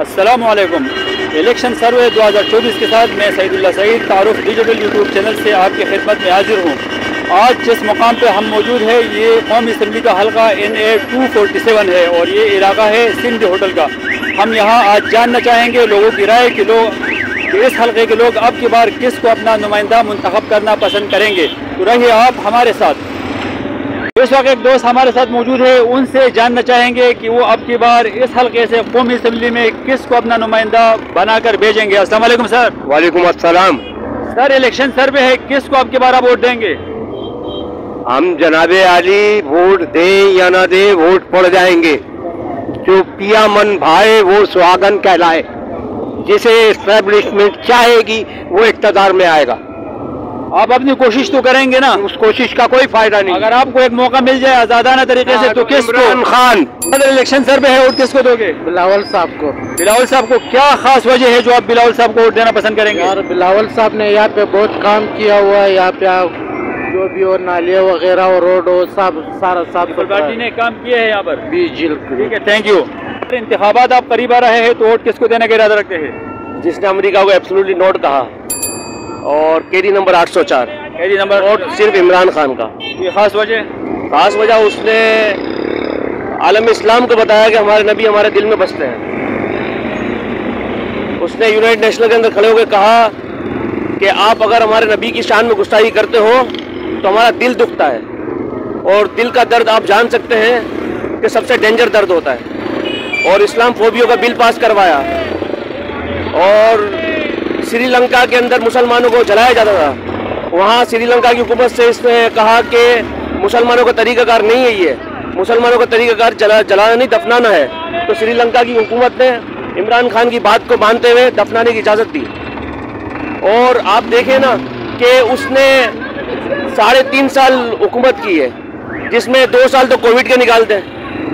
अस्सलामुअलैकुम। इलेक्शन सर्वे 2024 के साथ मैं सईदुल्लाह सईद तारुफ डिजिटल यूट्यूब चैनल से आपकी खिदमत में हाजिर हूँ। आज जिस मुकाम पे हम मौजूद है ये कौमी असम्बली का हल्का NA 247 है और ये इलाका है सिंध होटल का। हम यहाँ आज जानना चाहेंगे लोगों की राय कि इस हल्के के लोग अब की बार किसको अपना नुमाइंदा मुंतखब करना पसंद करेंगे। तो रहिए आप हमारे साथ। इस वक्त एक दोस्त हमारे साथ मौजूद है, उनसे जानना चाहेंगे कि वो अब की बार इस हल्के से कौमी असम्बली में किसको अपना नुमाइंदा बनाकर भेजेंगे। अस्सलाम वालेकुम सर। वालेकुम अस्सलाम। सर इलेक्शन सर्वे है, किसको अब की बार आप वोट देंगे? हम जनाबे आली वोट दें या ना दें वोट पड़ जाएंगे। जो पिया मन भाए वो सुहागन कहलाए। जिसे एस्टेब्लिशमेंट चाहेगी वो इक़्तिदार में आएगा। आप अपनी कोशिश तो करेंगे ना? उस कोशिश का कोई फायदा नहीं। अगर आपको एक मौका मिल जाए आजादाना तरीके से तो किसको? इमरान खान। अगर इलेक्शन सर्वे है वोट किसको दोगे? बिलावल साहब को। बिलावल साहब को क्या खास वजह है जो आप बिलावल साहब को वोट देना पसंद करेंगे? यार बिलावल साहब ने यहाँ पे बहुत काम किया हुआ है। यहाँ पे जो भी हो नाले वगैरह और रोड हो सब सारा साफ पार्टी ने काम किए हैं यहाँ पर। ठीक है, थैंक यू। इंतखाबात आप करीब आ रहे हैं तो वोट किसको देने का इरादा रखते हैं? जिसने अमेरिका को एब्सोल्युटली नोट कहा और केडी नंबर 804 केडी नंबर और सिर्फ इमरान खान का। ये खास वजह? खास वजह उसने आलम इस्लाम को बताया कि हमारे नबी हमारे दिल में बसते हैं। उसने यूनाइटेड नेशनल के अंदर खड़े होकर कहा कि आप अगर हमारे नबी की शान में गुस्ताखी करते हो तो हमारा दिल दुखता है और दिल का दर्द आप जान सकते हैं कि सबसे डेंजर दर्द होता है। और इस्लाम फोबियो का बिल पास करवाया और श्रीलंका के अंदर मुसलमानों को जलाया जाता था। वहाँ श्रीलंका की हुकूमत से इसने कहा कि मुसलमानों का तरीक़ाकार नहीं है, ये मुसलमानों का तरीक़ाकार जलाना नहीं दफनाना है। तो श्रीलंका की हुकूमत ने इमरान खान की बात को मानते हुए दफनाने की इजाज़त दी। और आप देखें ना कि उसने 3.5 साल हुकूमत की है, जिसमें 2 साल तो कोविड के निकालते हैं।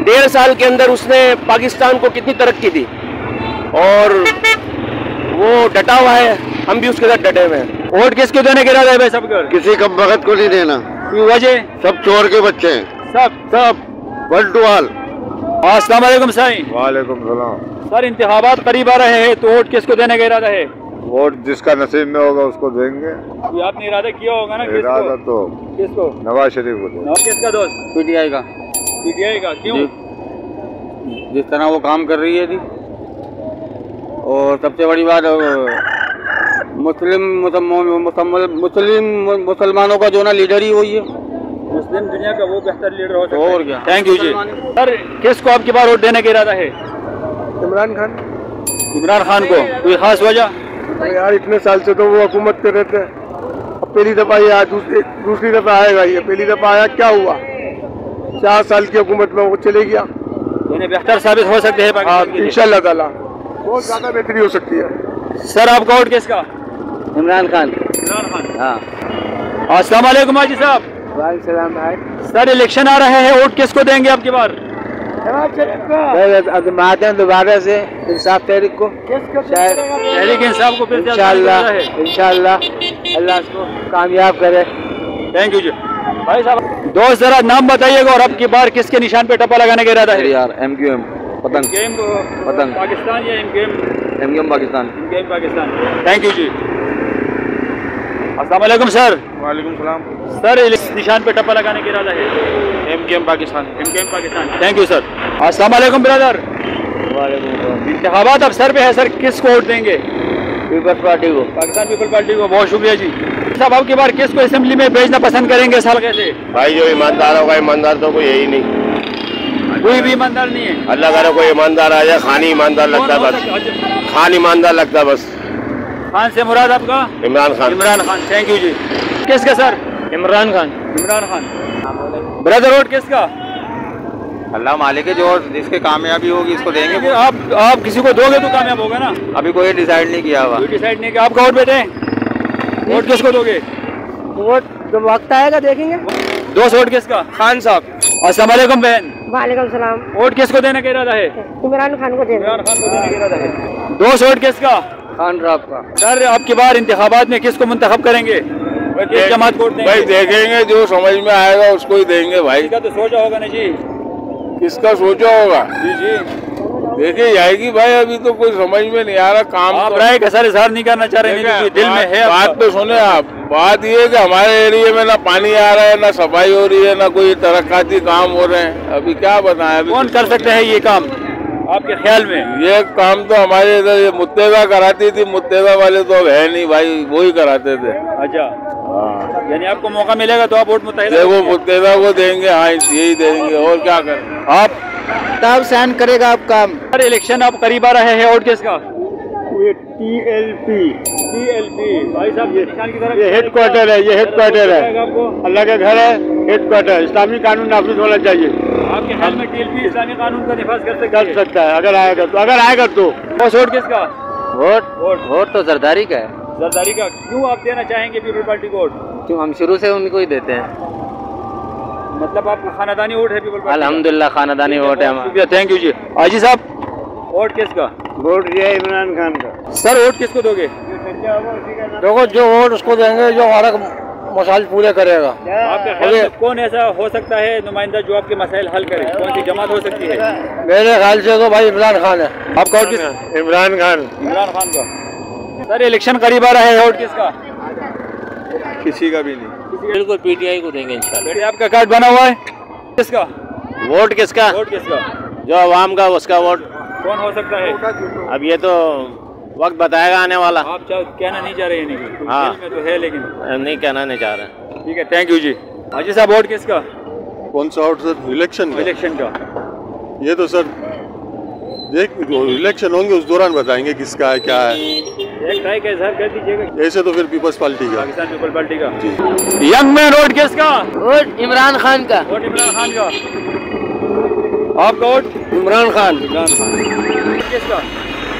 1.5 साल के अंदर उसने पाकिस्तान को कितनी तरक्की दी और वो डटा हुआ है, हम भी उसके साथ डटे हुए हैं। वोट किसको देने का इरादा है भाई? सब किसी कम वक्त को नहीं देना। वजह? सब चोर के बच्चे हैं। सब वन टू ऑल। अस्सलाम वालेकुम साईं। वालेकुम सलाम। सर इंतखाबात करीब आ रहे हैं तो वोट किसको देने का इरादा है? वोट जिसका नसीब में होगा उसको देंगे। ये आपने इरादा किया होगा ना? इरादा तो किसको? नवाज शरीफ को देंगे। किसका दोस्त? PTI का। PTI का क्यों? जिस तरह वो काम कर रही है थी और सबसे बड़ी बात मुसलमानों का जो ना लीडर ही वही है। मुस्लिम दुनिया का वो बेहतर लीडर हो सकता है। और क्या। थैंक यू जी। सर किसको आपकी बार वोट देने का इरादा है? इमरान खान। इमरान खान को। कोई खास वजह? यार इतने साल से तो वो हुकूमत कर रहे थे। अब पहली दफा ये दूसरी दफा आएगा। ये पहली दफा आया, क्या हुआ? 4 साल की हुकूमत में वो चले गया। बेहतर साबित हो सकते हैं इंशाल्लाह ताला, बहुत ज्यादा बेहतरी हो सकती है। सर आपका वोट किसका? इमरान खान। इमरान खान। हाँ। अस्सलाम वालेकुम हाजी साहब। वालेकुम भाई। सर इलेक्शन आ रहे हैं, वोट किसको देंगे आपकी बार? दोबारा से इंसाफ तहरीक को। तहरीक इंसाफ को इंशाल्लाह अल्लाह को कामयाब करे। थैंक यू जी। भाई साहब दोस्त जरा नाम बताइएगा और अब की बार किसके निशान पे टप्पा लगाने का इरादा है? यार MQM पतंग। पतंग पाकिस्तान या MQM Pakistan. Pakistan. Thank you ji. अस्सलाम वालेकुम सर। वालेकुम सलाम। सर इस निशान पे टप्पा लगाने का इरादा है? MKM Pakistan. Pakistan. Thank you sir. अस्सलाम वालेकुम ब्रदर। वालेकुम। इंतखाबात अब सर पे है सर, किसको वोट देंगे? पीपल्स पार्टी को। पाकिस्तान पीपल पार्टी को। बहुत शुक्रिया जी। साहब अब की बार किसको असेंबली में भेजना पसंद करेंगे इस हल्के से? भाई जो ईमानदार होगा, ईमानदार तो कोई है ही नहीं। कोई भी ईमानदार नहीं है? अल्लाह करे कोई ईमानदार आ जाए। खान ही ईमानदार लगता है बस। खान ईमानदार लगता है बस। खान से मुराद आपका? इमरान खान। इमरान खान। थैंक यू जी। किसका sir? Imran Khan. Imran Khan. Brother vote किसका? अल्लाह मालिक है, जो जिसकी कामयाबी होगी इसको देंगे। आप किसी को दोगे तो कामयाब होगा ना? अभी कोई डिसाइड नहीं किया हुआ। डिसाइड नहीं किया। आपका वोट बेटे? वोट किसको दोगे? वोट जब वक्त आएगा देखेंगे। दोस्त वोट किसका? खान साहब। अस्सलाम वालेकुम बहन। वालेकुम सलाम। वोट किसको देने का इरादा है? इमरान खान को देना। इमरान खान को देने का इरादा है। दोस्त वोट किसका? खान साहब का। सर अब की बार इंतखाबात में किसको मुंतखब करेंगे? किस जमात को वोट देंगे? भाई देखेंगे, जो समझ में आएगा उसको ही देंगे भाई। इसका तो सोचा होगा ना जी। किसका सोचा होगा? जी जी। देखिए जाएगी भाई, अभी तो कोई समझ में नहीं आ रहा काम। आप राय का सर इजहार नहीं करना चाह रहे हैं, दिल में है बात तो सुने आप। बात ये है कि हमारे एरिया में ना पानी आ रहा है, ना सफाई हो रही है, ना कोई तरक्काती काम हो रहे हैं। अभी क्या बताएं, अभी कौन कर सकते हैं ये काम आपके ख्याल में? ये काम तो हमारे इधर ये मुत्तेदा कराती थी, मुत्तेदा वाले तो अब है नहीं भाई, वो ही कराते थे। अच्छा, यानी आपको मौका मिलेगा तो आप वोट मुत्तहिदा देखो मुत्तेदा को देंगे, हाँ यही देंगे, और क्या करें। आप तब सहन करेगा आप काम। सर इलेक्शन अब करीब आ रहे हैं, वोट किसका? TLP भाई साहब ये निशान की तरफ, ये हेडक्वार्टर है, ये हेडक्वार्टर है, आपको अल्लाह के घर है, हेडक्वार्टर। इस्लामी कानून नाफिज होना चाहिए। आपके ख्याल में TLP इस्लामी कानून का निफाज कर सकता है अगर आएगा तो। वोट किसका? वोट तो जरदारी का है। जरदारी का। क्यों आप देना चाहेंगे पीपल पार्टी को वोट? क्यों, हम शुरू से उनको ही देते हैं। मतलब आपका खानदानी वोट है पीपल पार्टी? अल्हम्दुलिल्लाह खानदानी वोट है हमारा। थैंक यू जी। आजी साहब, वोट किसका? वोट दिया इमरान खान का। सर वोट किसको दोगे? देखो जो वोट उसको देंगे जो हमारा मसाइल पूरे करेगा। आपके ख्याल में कौन ऐसा हो सकता है नुमाइंदा जो आपके मसाइल हल करे? कौन सी जमात हो सकती है? मेरे ख्याल से तो भाई इमरान खान है। आपका वोट किस? इमरान खान। इमरान खान का। सर इलेक्शन करीब आ रहा है, वोट किसका? किसी का भी नहीं। बिल्कुल PTI को देंगे इंशाल्लाह। आपका कार्ड बना हुआ है? किसका वोट किसका? वोट किसका? जो आवाम का उसका वोट। कौन हो सकता है? अब ये तो वक्त बताएगा आने वाला। आप कहना नहीं चाह रहे हैं? नहीं, हाँ। दिल में तो है लेकिन नहीं कहना नहीं चाह रहे। ठीक है, थैंक यू जी। हाजी साहब वोट किसका? कौन सा वोट सर? इलेक्शन का? इलेक्शन का। ये तो सर इलेक्शन होंगे उस दौरान बताएंगे किसका है क्या है। एक राय का इजहार कर दीजिएगा। ऐसे तो फिर पीपल्स पार्टी का। पाकिस्तान पीपल पार्टी का। यंग मैन वोट किसका? वोट इमरान खान का। वोट इमरान खान का। आपका वोट? इमरान खान। इमरान खान। किसका?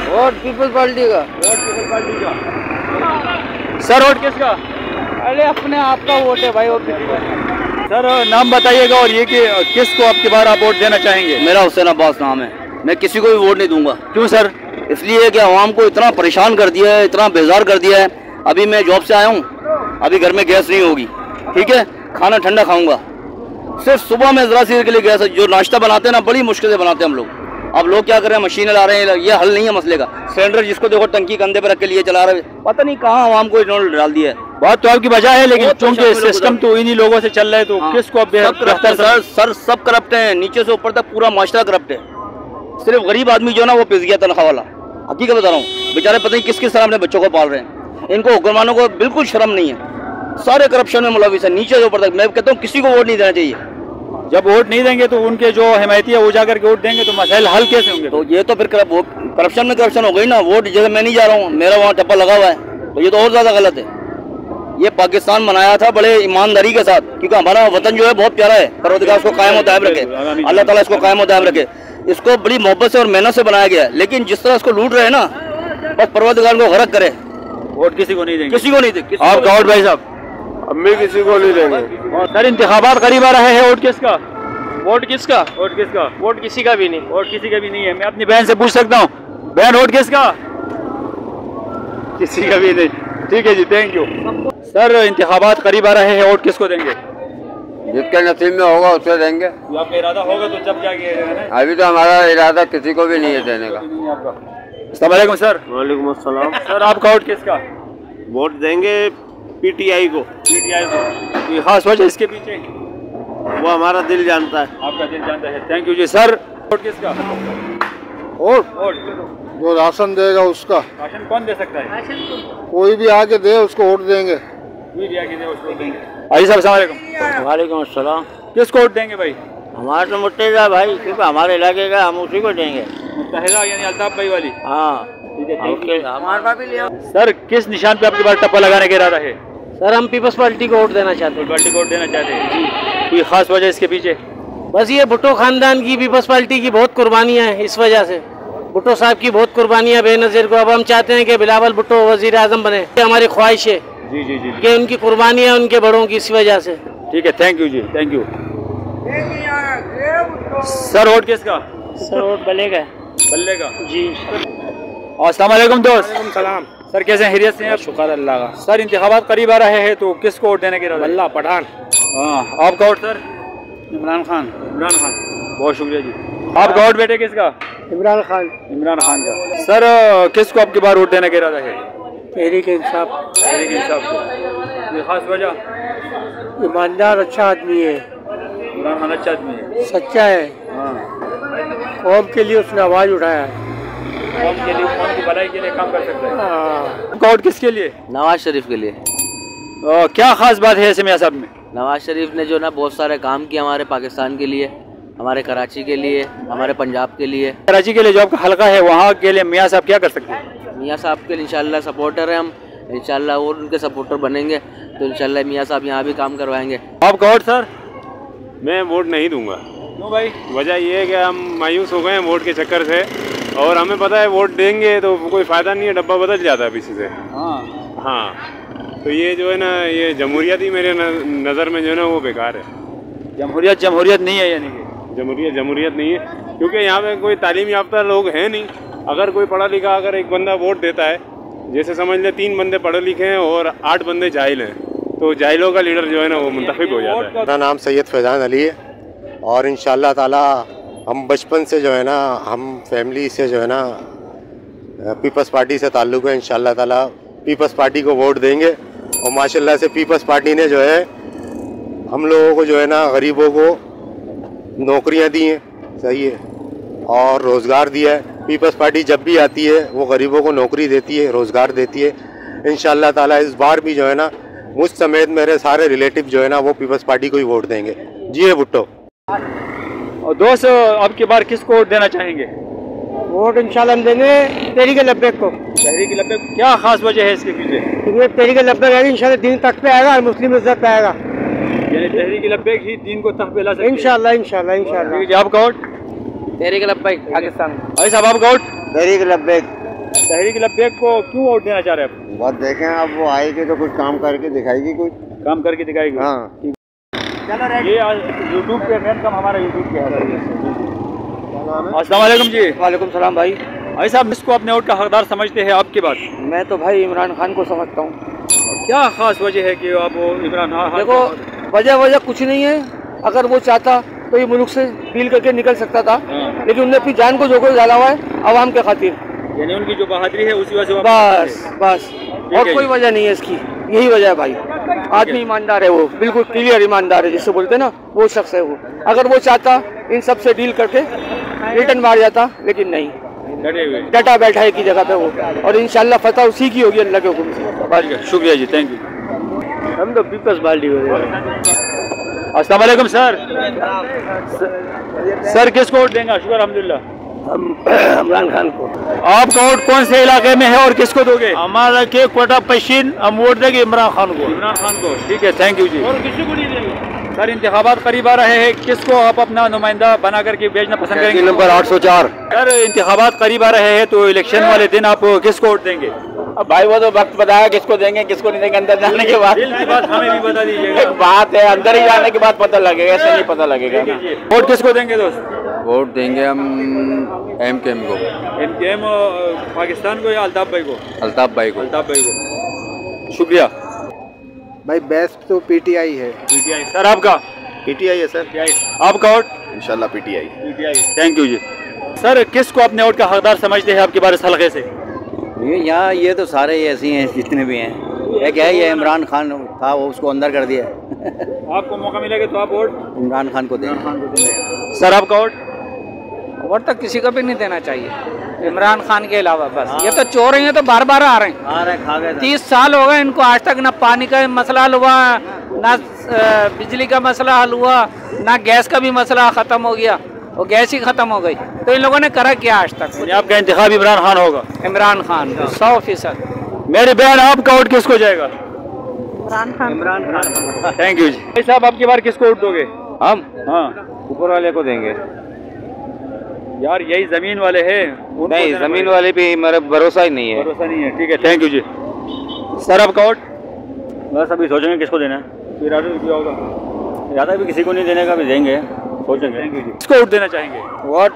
वोट पीपल पार्टी का। वोट पीपल पार्टी का। सर वोट किसका? अरे अपने आप का वोट है भाई। सर नाम बताइएगा और ये कि किसको आपके बार आप वोट देना चाहेंगे? मेरा हुसैन अब्बास नाम है। मैं किसी को भी वोट नहीं दूंगा। क्यों सर? इसलिए कि आवाम को इतना परेशान कर दिया है, इतना बेजार कर दिया है। अभी मैं जॉब से आया हूँ, अभी घर में गैस नहीं होगी, ठीक है, खाना ठंडा खाऊंगा। सिर्फ सुबह में जरा सी के लिए गैस, जो नाश्ता बनाते हैं ना बड़ी मुश्किल से बनाते हैं हम लोग। अब लोग क्या कर रहे हैं, मशीनें ला रहे हैं, ये हल नहीं है मसले का। सिलेंडर जिसको देखो टंकी कंधे पर रख के लिए चला रहे हैं, पता नहीं कहाँ आवाम को इन्होंने डाल दिया है। बात तो आपकी वजह है, लेकिन चूंकि सिस्टम तो इन्हीं लोगों से चल रहा है, तो हाँ। किसको आप बेहतर? सर सब करप्ट है, नीचे से ऊपर तक पूरा माशरा करप्ट है। सिर्फ गरीब आदमी जो ना वो पिस गया तनख्वाह वाला। हकीकत बता रहा हूँ, बेचारे पता नहीं किस किस तरह अपने बच्चों को पाल रहे हैं। इनको हुक्मरानों को बिल्कुल शर्म नहीं है, सारे करप्शन में मुलविस है नीचे से ऊपर तक। मैं कहता हूँ किसी को वोट नहीं देना चाहिए। जब वोट नहीं देंगे तो उनके जो हिमायती है वो जाकर के वोट देंगे तो मसाइल हल कैसे होंगे? तो ये तो फिर करप्शन में करप्शन हो गई ना। वोट जैसे मैं नहीं जा रहा हूँ, मेरा वहाँ टप्पा लगा हुआ है, तो ये तो और ज्यादा गलत है। ये पाकिस्तान बनाया था बड़े ईमानदारी के साथ, क्योंकि हमारा वतन जो है बहुत प्यारा है। परवरदिगार इसको कायम दायम रखे, अल्लाह ताला इसको कायम दायम रखे। इसको बड़ी मोहब्बत से और मेहनत से बनाया गया है, लेकिन जिस तरह इसको लूट रहे हैं ना, बस परवरदिगार को गरक करे। वोट किसी को नहीं देंगे? किसी को नहीं देंगे। आपका वोट भाई साहब? हम भी किसी को नहीं देंगे। और सर इंतखाबात करीब आ रहे हैं, वोट किसका? वोट किसका? वोट किसका? वोट किसी का भी नहीं। वोट किसी का भी नहीं है। मैं अपनी बहन से पूछ सकता हूँ, बहन वोट किसका? किसी का भी नहीं। ठीक है जी, थैंक यू। सर इंतखाबात करीब आ रहे हैं, वोट किसको देंगे? जिसके नसीब में होगा उसे देंगे। आपका इरादा होगा तो जब जाके अभी तो हमारा इरादा किसी को भी नहीं है देने का। अस्सलाम वालेकुम सर। वालेकुम अस्सलाम। सर आपका वोट किसका? वोट देंगे PTI को। PTI को। कोई खास वजह इसके पीछे? वो हमारा दिल जानता है। आपका दिल जानता है। थैंक यू जी। सर वोट किसका? वोट जो राशन देगा उसका। राशन कौन दे सकता है? कोई भी आके दे उसको वोट देंगे। कोई भी आके दे उसको देंगे। अजी साहब अस्सलाम वालेकुम। वालेकुम अस्सलाम। किसको वोट देंगे भाई? हमारा तो मुत्तहिदा भाई, क्योंकि हमारे इलाके का, हम उसी को देंगे। मुत्तहिदा यानी अल्ताफ भाई वाली? हाँ। सर किस निशान पे आपके पास टप्पा लगाने का इरादा है? सर हम पीपल्स पार्टी को वोट देना चाहते हैं। पार्टी को वोट देना चाहते हैं जी। कोई खास वजह इसके पीछे? बस ये भुट्टो खानदान की, पीपल्स पार्टी की बहुत कुर्बानियाँ हैं। इस वजह से भुट्टो साहब की बहुत कुर्बानियाँ बेनज़ीर को। अब हम चाहते हैं कि बिलावल भुट्टो वज़ीर आज़म बने। ये हमारी ख्वाहिश है जी जी जी कि उनकी कुर्बानियाँ उनके बड़ों की, इस वजह से। ठीक है, थैंक यू जी, थैंक यू। सर वोट किसका? सर वोट बल्ले का जी। अस्सलाम वालेकुम दोस्त। सलाम। सर कैसे हैं, खैरियत से हैं आप? शुक्र अल्लाह का। सर इंतखाबात करीब आ रहे हैं, तो किसको वोट देने के इरादा? अल्लाह पठान। हाँ, आपका वोट सर? इमरान खान। इमरान खान। बहुत शुक्रिया जी। आपका वोट बेटे किसका? इमरान खान। इमरान खान का। सर किसको आपकी बार वोट देने का इरादा है? तहरीक इंसाफ। तहरीक इंसाफ को। ये खास वजह? ईमानदार अच्छा आदमी है। इमरान खान अच्छा आदमी है, सच्चा है। कौम के लिए उसने आवाज उठाया है। कौम के लिए, कौम की भलाई के लिए काम कर सकता है। वोट किसके लिए? नवाज शरीफ के लिए। क्या खास बात है ऐसे मियां साहब में? नवाज शरीफ ने जो ना बहुत सारे काम किए हमारे पाकिस्तान के लिए, हमारे कराची के लिए, हमारे पंजाब के लिए। कराची के लिए जो आपका हल्का है वहाँ के लिए मियां साहब क्या कर सकते हैं? मियां साहब के लिए इंशाल्लाह सपोर्टर हैं हम, इंशाल्लाह और उनके सपोर्टर बनेंगे तो इंशाल्लाह मियां साहब यहाँ भी काम करवाएंगे। आपका वोट सर? मैं वोट नहीं दूंगा। क्यों भाई? वजह ये है कि हम मायूस हो गए हैं वोट के चक्कर से, और हमें पता है वोट देंगे तो कोई फ़ायदा नहीं है, डब्बा बदल जाता है पीछे से। हाँ, तो ये जो है ना, ये जमहूरियत ही मेरे नज़र में जो है ना वो बेकार है। जमहूरियत नहीं है यानी कि? जमहूरियत नहीं है, क्योंकि यहाँ पे कोई तालीम याफ्ता लोग हैं नहीं। अगर कोई पढ़ा लिखा, अगर एक बंदा वोट देता है, जैसे समझ ले 3 बंदे पढ़े लिखे हैं और 8 बंदे जाहिल हैं, तो जाहिलों का लीडर जो है ना वो मुंतखब हो जाता है। मेरा नाम सैयद फैज़ान अली है और इंशाअल्लाह ताला हम बचपन से जो है ना, हम फैमिली से जो है ना पीपल्स पार्टी से ताल्लुक़ है। इंशाअल्लाह ताला पीपल्स पार्टी को वोट देंगे और माशाल्लाह से पीपल्स पार्टी ने जो है हम लोगों को जो है ना, गरीबों को नौकरियां दी हैं, सही है, और रोज़गार दिया है। पीपल्स पार्टी जब भी आती है वो गरीबों को नौकरी देती है, रोज़गार देती है। इंशाअल्लाह ताला इस बार भी जो है ना, मुझ समेत मेरे सारे रिलेटिव जो है ना वो पीपल्स पार्टी को ही वोट देंगे। जी है भुट्टो। और दोस्त आपकी बार किसको वोट देना चाहेंगे? वोट इंशाल्लाह हम देंगे तहरीक लब्बैक को। तहरीक लब्बैक, क्या खास वजह है इसके पीछे? क्योंकि तहरीक लब्बैक है इंशाल्लाह दीन तक पे आएगा और मुस्लिम इज्जत पे आएगा। यानी तहरीक लब्बैक ही दीन को तक पे ला सकती है। इंशाल्लाह इंशाल्लाह इंशाल्लाह। आपका वोट? तहरीक लब्बैक पाकिस्तान। भाई साहब आपका वोट? तहरीक लब्बैक। तहरीक लब्बैक को क्यों वोट देना चाह रहे हैं आप? बात देखें आप, वो आएगी तो कुछ काम करके दिखाएगी, कुछ काम करके दिखाएगी। हाँ। ये यूट्यूब पे मेन काम हमारा यूट्यूब पे है। अस्सलाम वालेकुम जी। वालेकुम सलाम भाई। भाई साहब इसको अपने वोट का हकदार समझते हैं आपकी बात? मैं तो भाई इमरान खान को समझता हूँ। क्या खास वजह है कि आप इमरान खान? देखो वजह कुछ नहीं है, अगर वो चाहता तो ये मुल्क से डील करके निकल सकता था, लेकिन उन्होंने अपनी जान को जोखिम डाला हुआ है आवाम के खातिर। यानी उनकी जो बहादुरी है उसी वजह से बस और कोई वजह नहीं है इसकी, यही वजह है भाई। आदमी ईमानदार है, वो बिल्कुल क्लियर ईमानदार है, जिससे बोलते हैं ना वो शख्स है वो। अगर वो चाहता इन सब से डील करके रिटर्न मार जाता, लेकिन नहीं, डटा बैठा है की जगह पे वो, और इंशाल्लाह फतह उसी की होगी अल्लाह के हुक्म से। शुक्रिया जी, थैंक यू। हम तो पीपल्स पार्टी हो रहे। अस्सलाम वालेकुम सर। सर किसको वोट देंगे? शुक्र अल्हम्दुलिल्लाह। इमरान खान को। आपका वोट कौन से इलाके में है और किसको दोगे? हमारा के कोटा पश्चिम, हम वोट देंगे इमरान खान को। इमरान खान को, ठीक है, थैंक यू जी। और किसी को नहीं देंगे। सर इंतखाबात करीब आ रहे हैं, किसको आप अपना नुमाइंदा बना करके भेजना पसंद करेंगे? नंबर 804। सर इंतखाबात करीब आ रहे हैं तो इलेक्शन वाले दिन आप किसको वोट देंगे? अब भाई वो तो वक्त बताया किसको देंगे किसको नहीं देंगे, अंदर जाने के बाद। दिल की बात हमें भी बता दीजिएगा। एक बात है, अंदर ही जाने के बाद पता लगेगा, ऐसे नहीं पता लगेगा। वोट किसको देंगे दोस्त? वोट देंगे हम MKM को। MKM पाकिस्तान को या अल्ताफ भाई को? अल्ताफ भाई को। अल्ताफ भाई को, शुक्रिया भाई बेस्ट तो PTI है। PTI। सर आपका? PTI है सर। आपका वोट? इंशाल्लाह PTI। थैंक यू जी। सर किसको अपने वोट का हकदार समझते हैं आपके बारे इस हल्के से? यहाँ ये तो सारे ही ऐसे हैं जितने भी हैं। एक है ये इमरान खान था, वो उसको अंदर कर दिया आपको मौका मिलेगा तो आप वोट इमरान खान को देंगे। सर आपका वोट? वोट तो किसी को भी नहीं देना चाहिए इमरान खान के अलावा। बस ये तो चोर हैं, तो बार बार आ रहे हैं, खा गए। 30 साल हो गए इनको, आज तक ना पानी का मसला हल हुआ, ना बिजली का मसला हल हुआ, ना गैस का भी मसला खत्म हो गया, वो गैस ही खत्म हो गई। तो इन लोगों ने करा क्या आज तक? आपका इंतखाब इमरान खान होगा? इमरान खान 100%। मेरी बहन आपका वोट किसको जाएगा? इमरान खान। थैंक यू जी। भाई साहब आपकी बार किसको वोट दोगे? हम हाँ, ऊपर वाले को देंगे यार, यही जमीन वाले हैं। नहीं, जमीन वाले पे मेरा भरोसा ही नहीं है। भरोसा नहीं है, ठीक है, थैंक यू जी। सर आपका वोट? बस अभी सोचेंगे किसको देना है, इरादा भी होगा, इरादा भी किसी को नहीं देने का, भी देंगे, सोचेंगे। किसको वोट देना चाहेंगे? वोट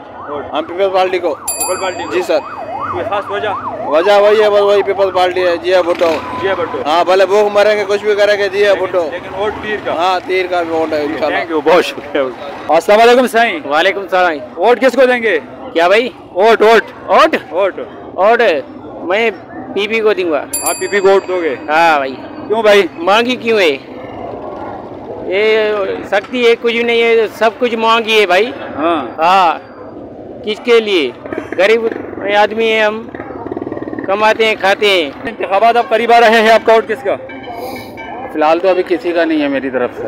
हम पीपल्स पार्टी को। पीपल्स पार्टी जी सर। कोई खास वजह? वजह वही है, बस वही पीपल्स पार्टी है, जिया भुट्टो। जिया भुट्टो, हाँ, भले भूख मरेंगे कुछ भी करेंगे, जिया भुट्टो। लेकिन वोट तीर का? हाँ, तीर का भी वोट है इंशाल्लाह। थैंक यू, बहुत शुक्रिया। अस्सलाम वालेकुम साईं। वालेकुम सलाम। वोट किसको देंगे? क्या भाई? Vote vote vote vote vote मैं पीपी को दूंगा। आप पीपी को वोट दोगे? हाँ भाई। क्यों भाई? महंगी क्यों है? ये शक्ति है, कुछ नहीं है, सब कुछ महंगी है भाई। हाँ, किसके लिए? गरीब आदमी है, हम कमाते हैं, खाते हैं। इंतखाबात अब करीब आ रहे हैं, आपका वोट किसका? फिलहाल तो अभी किसी का नहीं है मेरी तरफ से।